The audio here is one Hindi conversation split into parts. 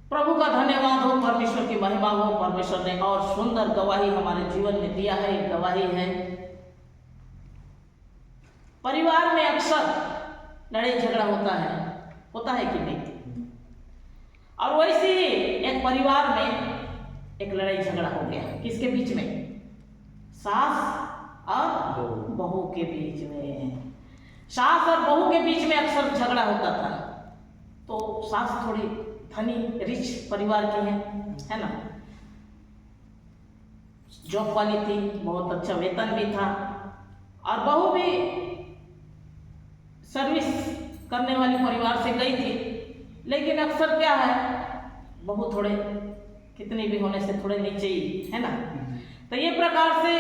प्रभु का धन्यवाद हो, परमेश्वर की महिमा हो। परमेश्वर ने और सुंदर गवाही हमारे जीवन में दिया है। एक गवाही है, परिवार में अक्सर लड़ाई झगड़ा होता है कि नहीं? और वैसे ही एक परिवार में एक लड़ाई झगड़ा हो गया। किसके बीच में? सास और बहू के बीच में। सास और बहू के बीच में अक्सर झगड़ा होता था। तो सास थोड़ी धनी रिच परिवार की है ना, जॉब वाली थी, बहुत अच्छा वेतन भी था, और बहू भी सर्विस करने वाली परिवार से गई थी। लेकिन अक्सर क्या है, बहू थोड़े कितनी भी होने से थोड़े नीचे ही है ना। तो ये प्रकार से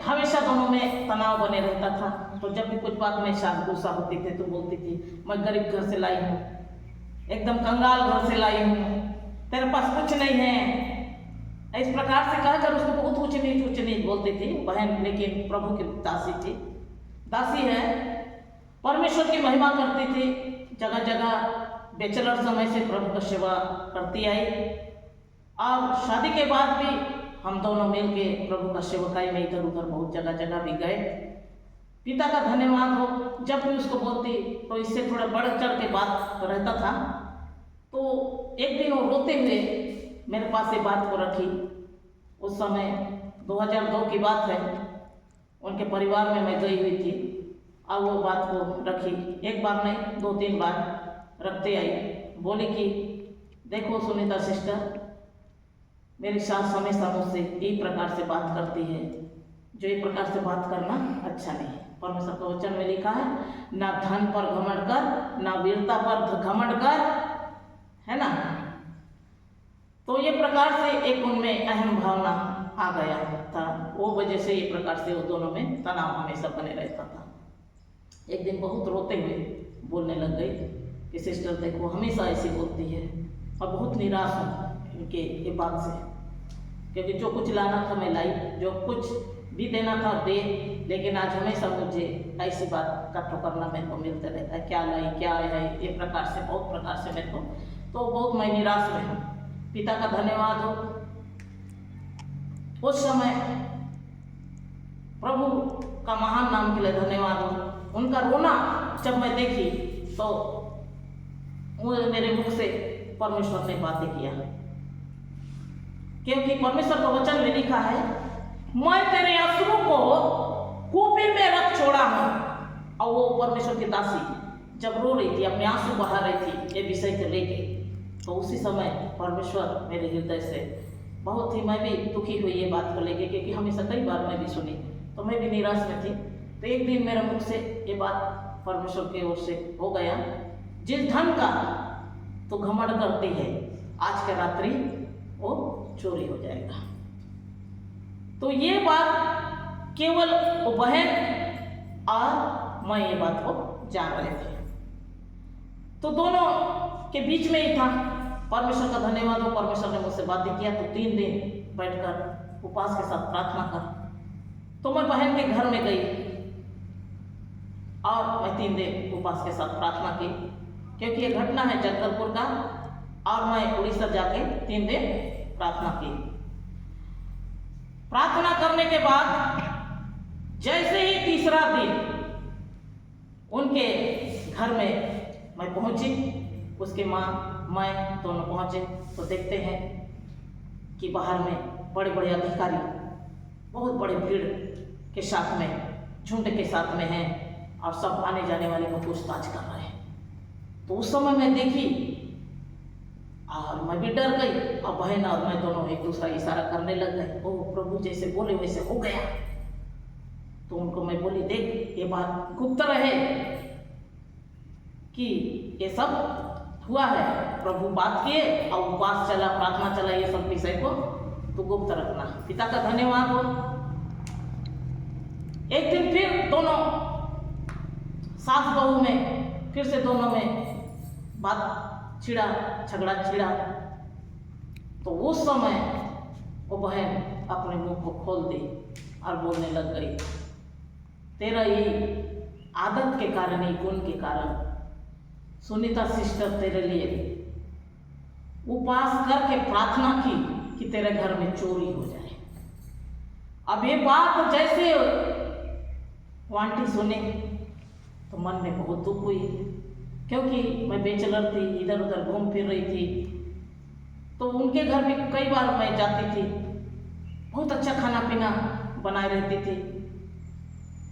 हमेशा दोनों में तनाव बने रहता था। तो जब भी कुछ बात में सास गुस्सा होती थी तो बोलती थी, मैं गरीब घर से लाई हूँ, एकदम कंगाल घर से लाई हूँ, तेरे पास कुछ नहीं है। इस प्रकार से कहकर उसको बहुत ऊंच नीच बोलती थी बहन। लेकिन प्रभु की दासी थी, दासी है, परमेश्वर की महिमा करती थी। जगह जगह बैचलर समय से प्रभु का सेवा करती आई, और शादी के बाद भी हम दोनों मिलके प्रभु का सेवकाई में इधर उधर बहुत जगह जगह भी गए। पिता का धन्यवाद हो, जब भी उसको बोलती तो इससे थोड़ा बढ़ चढ़ के बात रहता था। तो एक दिन वो रोते हुए मेरे पास ये बात को रखी। उस समय 2002 की बात है, उनके परिवार में मैं गई हुई थी, और वो बात को रखी। एक बार नहीं, 2-3 बार रखते आई। बोली कि देखो सुनीता सिस्टर, मेरी सास हमेशा मुझसे एक प्रकार से बात करती है, जो एक प्रकार से बात करना अच्छा नहीं है। परमेश्वर के वचन में लिखा है, ना धन पर घमंड कर, ना वीरता पर घमंड कर, है ना। तो ये प्रकार से एक उनमें अहम भावना आ गया था। वो वजह से ये प्रकार से वो दोनों में तनाव हमेशा बने रहता था। एक दिन बहुत रोते हुए बोलने लग गई कि सिस्टर देखो हमेशा ऐसी बोलती है, और बहुत निराश हूँ इनके ये बात से, क्योंकि जो कुछ लाना था मैं लाई, जो कुछ भी देना था दे, लेकिन आज हमेशा मुझे ऐसी बात का ठोकरना मेरे को मिलता रहता है, क्या लाई क्या है, ये प्रकार से बहुत प्रकार से मेरे को, तो बहुत मैं निराश में हूँ। पिता का धन्यवाद हो, उस समय प्रभु का महान नाम के लिए धन्यवाद हो। उनका रोना जब मैं देखी तो वो मेरे मुख से परमेश्वर ने बातें किया, क्योंकि परमेश्वर का वचन में लिखा है, मैं तेरे अश्रु को कूपी में रख छोड़ा हूं। और वो परमेश्वर की दासी जब रो रही थी, अपने आंसू बहा रही थी ये विषय को लेके, तो उसी समय परमेश्वर मेरे हृदय से बहुत ही, मैं भी दुखी हुई ये बात को लेके, क्योंकि हमेशा कई बार मैं भी सुनी तो मैं भी निराश में थी। तो एक दिन मेरे मुख से ये बात परमेश्वर की ओर से हो गया, जिस धन का तो घमंड करती है, आज के रात्रि वो चोरी हो जाएगा। तो ये बात केवल वो बहन और मैं ये बात को जान रहे थे। तो दोनों के बीच में ही था। परमेश्वर का धन्यवाद हो, परमेश्वर ने मुझसे बातें किया। तो 3 दिन बैठकर उपवास के साथ प्रार्थना कर, तो मैं बहन के घर में गई और मैं 3 दिन उपवास के साथ प्रार्थना की, क्योंकि ये घटना है जगदलपुर का, और मैं उड़ीसा जाके 3 दिन प्रार्थना की। प्रार्थना करने के बाद जैसे ही तीसरा दिन उनके घर में मैं पहुंची, उसके माँ मैं दोनों पहुंचे, तो देखते हैं कि बाहर में बड़े बड़े अधिकारी बहुत बड़े भीड़ के साथ में, झुंड के साथ में हैं, और सब आने जाने वाले को पूछताछ कर रहे हैं। तो उस समय मैं देखी और मैं भी डर गई, और बहन और मैं दोनों एक दूसरा इशारा करने लग गए। ओ प्रभु जैसे बोले वैसे हो गया। तो उनको मैं बोली, देख ये बात गुप्त रहे कि ये सब हुआ है, प्रभु बात किए और उपवास चला, प्रार्थना चला, ये सब विषय को तो गुप्त रखना। पिता का धन्यवाद हो। एक दिन फिर दोनों सास बहू में फिर से दोनों में बात झगड़ा छिड़ा। तो उस समय वो बहन अपने मुंह को खोल दी और बोलने लग गई, तेरा ये आदत के कारण, ये गुण के कारण सुनीता सिस्टर तेरे लिए उपवास करके प्रार्थना की कि तेरे घर में चोरी हो जाए। अब ये बात जैसे वो आंटी सुने तो मन में बहुत दुख हुई, क्योंकि मैं बैचलर थी, इधर उधर घूम फिर रही थी, तो उनके घर भी कई बार मैं जाती थी, बहुत अच्छा खाना पीना बनाए रहती थी।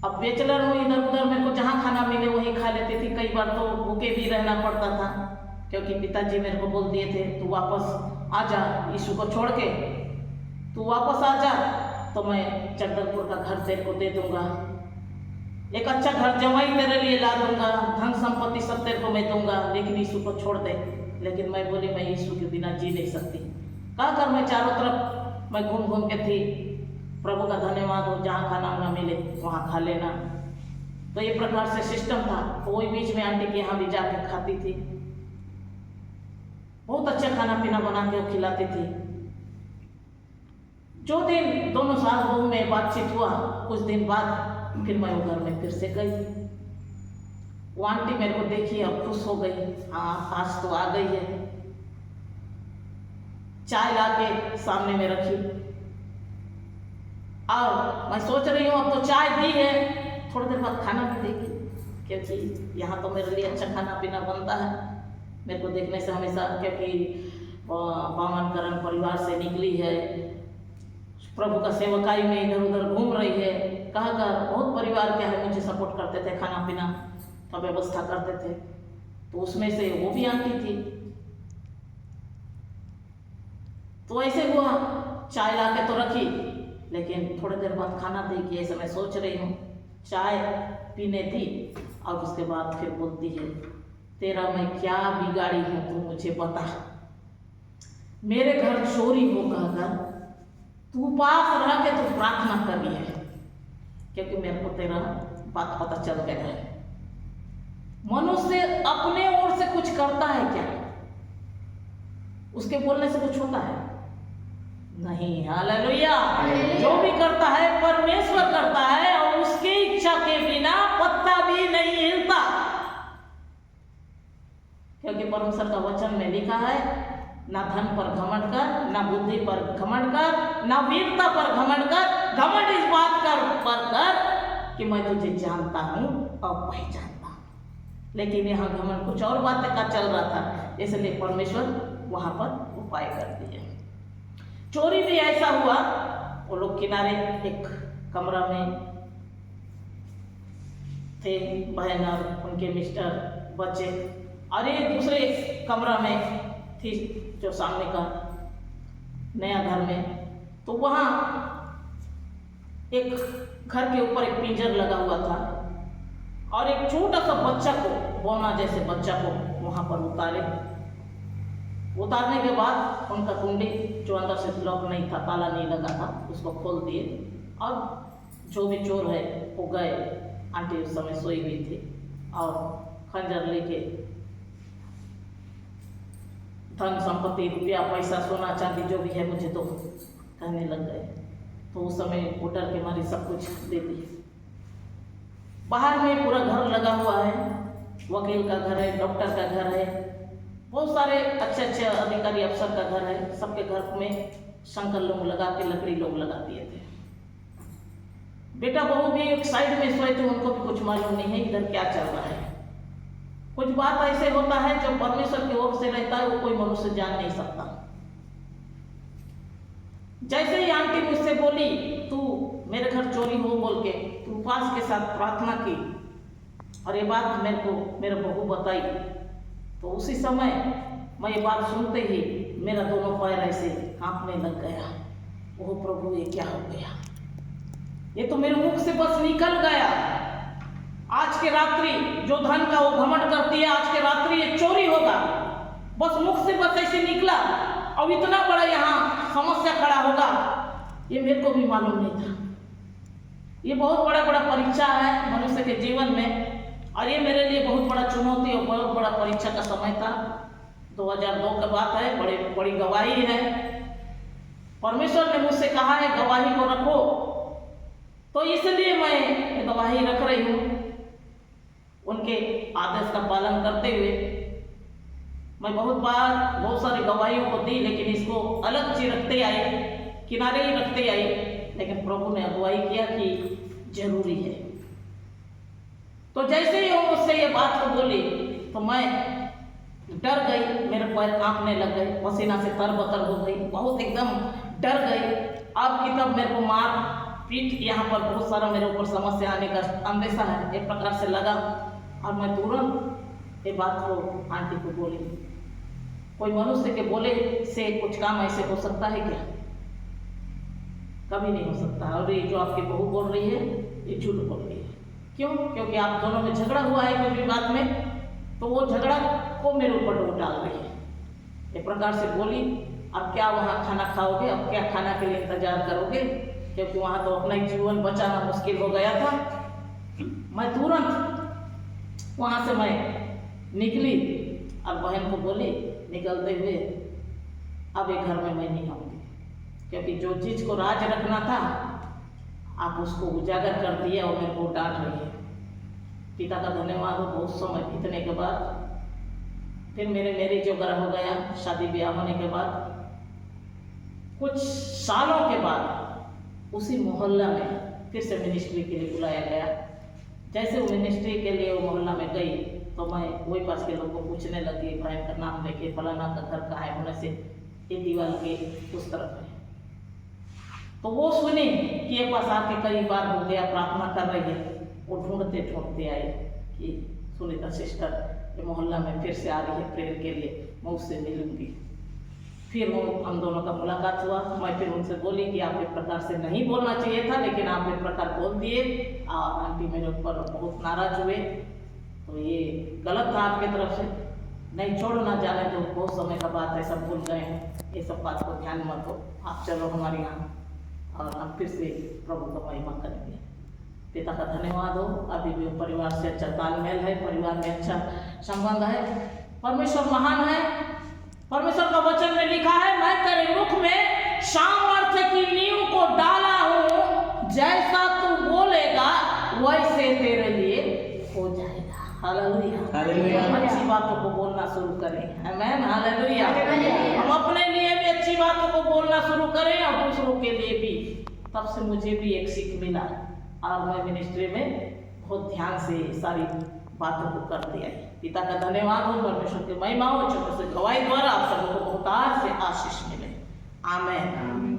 अब बैचलर हूँ, इधर उधर मेरे को जहाँ खाना मिले वही खा लेती थी। कई बार तो भूखे भी रहना पड़ता था, क्योंकि पिताजी मेरे को बोल दिए थे तू वापस आ जा, यीशु को छोड़ के तू वापस आ जा तो मैं जगदलपुर का घर तेरे को दे दूंगा, एक अच्छा घर जमाई तेरे लिए ला दूंगा, धन संपत्ति सब तेरे को मैं दूंगा, लेकिन यीशु को छोड़ दे। लेकिन मैं बोली मैं यीशु के बिना जी नहीं सकती। कहकर मैं चारों तरफ मैं घूम घूम के थी, प्रभु का धन्यवाद हो, जहाँ खाना वाना मिले वहाँ खा लेना। तो ये प्रकार से सिस्टम था। तो वही बीच में आंटी के यहाँ भी जाकर खाती थी, बहुत अच्छा खाना पीना बना के खिलाती थी। जो दिन दोनों सास बहू में बातचीत हुआ, कुछ दिन बाद फिर मैं वो घर में फिर से गई। वो आंटी मेरे को देखी और खुश हो गई, हाँ आज तो आ गई है। चाय लाके सामने में रखी और मैं सोच रही हूँ अब तो चाय दी है, थोड़ी देर बाद खाना भी देगी, क्योंकि यहाँ तो मेरे लिए अच्छा खाना पीना बनता है। मेरे को देखने से हमेशा, क्योंकि बामनकरण परिवार से निकली है, प्रभु का सेवकाई में इधर उधर घूम रही है, कहा बहुत परिवार क्या है मुझे सपोर्ट करते थे, खाना पीना का व्यवस्था करते थे, तो उसमें से वो भी आंटी थी। तो ऐसे हुआ, चाय ला के तो रखी, लेकिन थोड़ी देर बाद खाना देगी, ऐसे मैं सोच रही हूँ। चाय पीने दी और उसके बाद फिर बोलती है तेरा मैं क्या बिगाड़ी हूँ तू मुझे बता, मेरे घर चोरी होगा अगर तू पास रह के तू प्रार्थना करी है, क्योंकि मेरे को तेरा बात पता चल गया है। मनुष्य अपने ओर से कुछ करता है क्या? उसके बोलने से कुछ होता है? नहीं। हालेलुया। जो भी करता है परमेश्वर करता है, और उसकी इच्छा के बिना पत्ता भी नहीं हिलता, क्योंकि परमेश्वर का वचन में लिखा है ना धन पर घमंड कर, ना बुद्धि पर घमंड कर, ना वीरता पर घमंड कर, घमंड इस बात पर कर कि मैं तुझे जानता हूँ और पहचानता हूँ। लेकिन यहाँ घमंड कुछ और बातें का चल रहा था, इसलिए परमेश्वर वहां पर उपाय कर दिए। चोरी भी ऐसा हुआ, वो लोग किनारे एक कमरा में थे, बहन और उनके मिस्टर, बच्चे, और एक दूसरे कमरा में थी जो सामने का नया घर में। तो वहाँ एक घर के ऊपर एक पिंजर लगा हुआ था, और एक छोटा सा बच्चा को, बौना जैसे बच्चा को वहाँ पर उतारने के बाद उनका कुंडी जो अंदर से लॉक नहीं था, ताला नहीं लगा था, उसको खोल दिए, और जो भी चोर है वो गए। आंटी उस समय सोई हुई थी और खंजर लेके धन संपत्ति, रुपया पैसा, सोना चांदी जो भी है मुझे दो कहने लग गए। तो उस समय वो डर के मारे सब कुछ दे दिए। बाहर में पूरा घर लगा हुआ है, वकील का घर है, डॉक्टर का घर है, बहुत सारे अच्छे अच्छे अधिकारी अफसर का घर है। सबके घर में शंकर लोग लगा के, लकड़ी लोग लगा दिए थे। बेटा बहू भी एक साइड में सोए थे, उनको भी कुछ मालूम नहीं है इधर क्या चल रहा है। कुछ बात ऐसे होता है जो परमेश्वर की ओर से रहता है, वो कोई मनुष्य जान नहीं सकता। जैसे ही आंटी मुझसे बोली तू मेरे घर चोरी हो बोल के, तू उपवास के साथ प्रार्थना की, और ये बात मेरे को मेरे बहू बताई, तो उसी समय मैं ये बात सुनते ही मेरा दोनों पैर ऐसे कांपने लग गया। ओह प्रभु, ये क्या हो गया? ये तो मेरे मुख से बस निकल गया। आज के रात्रि जो धन का वो घमंड करती है, आज के रात्रि ये चोरी होगा, बस मुख से बस ऐसे निकला। अब इतना बड़ा यहाँ समस्या खड़ा होगा ये मेरे को भी मालूम नहीं था। ये बहुत बड़ा परीक्षा है मनुष्य के जीवन में, और ये मेरे लिए बहुत बड़ा चुनौती और बहुत बड़ा परीक्षा का समय था। 2002 की बात है, बड़ी गवाही है। परमेश्वर ने मुझसे कहा है गवाही को रखो, तो इसलिए मैं गवाही रख रही हूँ। उनके आदेश का पालन करते हुए मैं बहुत बार बहुत सारी गवाहियों को दी, लेकिन इसको अलग चीज रखते आई, किनारे ही रखते आई, लेकिन प्रभु ने अगुवाई किया कि जरूरी है। तो जैसे ही वो मुझसे ये बात को बोली तो मैं डर गई, मेरे पैर कांपने लग गए, पसीना से तरबतर हो गई, बहुत एकदम डर गई। अब की तब मेरे को मार पीट, यहाँ पर बहुत सारा मेरे ऊपर समस्या आने का अंदेशा है, एक प्रकार से लगा। और मैं तुरंत ये बात को आंटी को बोली। कोई मनुष्य के बोले से कुछ काम ऐसे हो सकता है क्या? कभी नहीं हो सकता। और ये जो आपकी बहू बोल रही है ये झूठ बोल रही है। क्यों? क्योंकि आप दोनों में झगड़ा हुआ है कोई भी बात में, तो वो झगड़ा को मेरे ऊपर डोल डाल रही है। एक प्रकार से बोली, अब क्या वहाँ खाना खाओगे, अब क्या खाना के लिए इंतजार करोगे, क्योंकि वहाँ तो अपना ही जीवन बचाना मुश्किल हो गया था। मैं तुरंत वहाँ से मैं निकली और बहन को बोली निकलते हुए, अब एक घर में मैं नहीं आऊँगी, क्योंकि जो चीज़ को राज रखना था आप उसको उजागर कर दिया और मेरे को डांट रही है। पिता का धन्यवाद हो, बहुत समय बीतने के बाद फिर मेरे मैरिज वगैरह हो गया, शादी ब्याह होने के बाद कुछ सालों के बाद उसी मोहल्ला में फिर से मिनिस्ट्री के लिए बुलाया गया। जैसे वो मिनिस्ट्री के लिए वो मोहल्ला में गई तो मैं वही पास के लोगों को पूछने लगी, बहन का नाम लेके, फलाना का घर कहाँ है, होने से ये दीवार के उस तरफ है। तो वो सुनी कि ये पास आके कई बार हो गया, प्रार्थना कर रही है। वो ढूंढते ढूंढते आए कि सुनीता सिस्टर ये मोहल्ला में फिर से आ रही है प्रेयर के लिए, मैं उससे मिलूंगी। फिर वो हम दोनों का मुलाकात हुआ। मैं फिर उनसे बोली कि आप एक प्रकार से नहीं बोलना चाहिए था, लेकिन आप एक प्रकार बोल दिए और आंटी मेरे ऊपर बहुत नाराज हुए, तो ये गलत था आपके तरफ से। नहीं छोड़ना जाने दो, बहुत समय का बात है, सब भूल गए हैं, ये सब बात को ध्यान मत दो, आप चलो हमारे यहाँ और हम फिर से प्रभु का महिमा करेंगे। पिता का धन्यवाद हो, अभी भी परिवार से अच्छा तालमेल है, परिवार में अच्छा संबंध है। परमेश्वर महान है। परमेश्वर का वचन में लिखा है, मैं तेरे मुख में सामर्थ्य की नींव को डाला हूँ, जैसा तू बोलेगा वैसे तेरे लिए हो जाएगा। Hallelujah, hallelujah. अच्छी बातों को बोलना शुरू करें। आमीन, हालेलुया। हम अपने लिए भी अच्छी बातों को बोलना शुरू करें और दूसरों के लिए भी। तब से मुझे भी एक सीख मिला और मैं मिनिस्ट्री में बहुत ध्यान से सारी बातों को करते आई। पिता का धन्यवाद हो, परमेश्वर की महिमा हो, छोटे से गवाही द्वारा आप सबको बहुत से आशीष मिले। आमीन।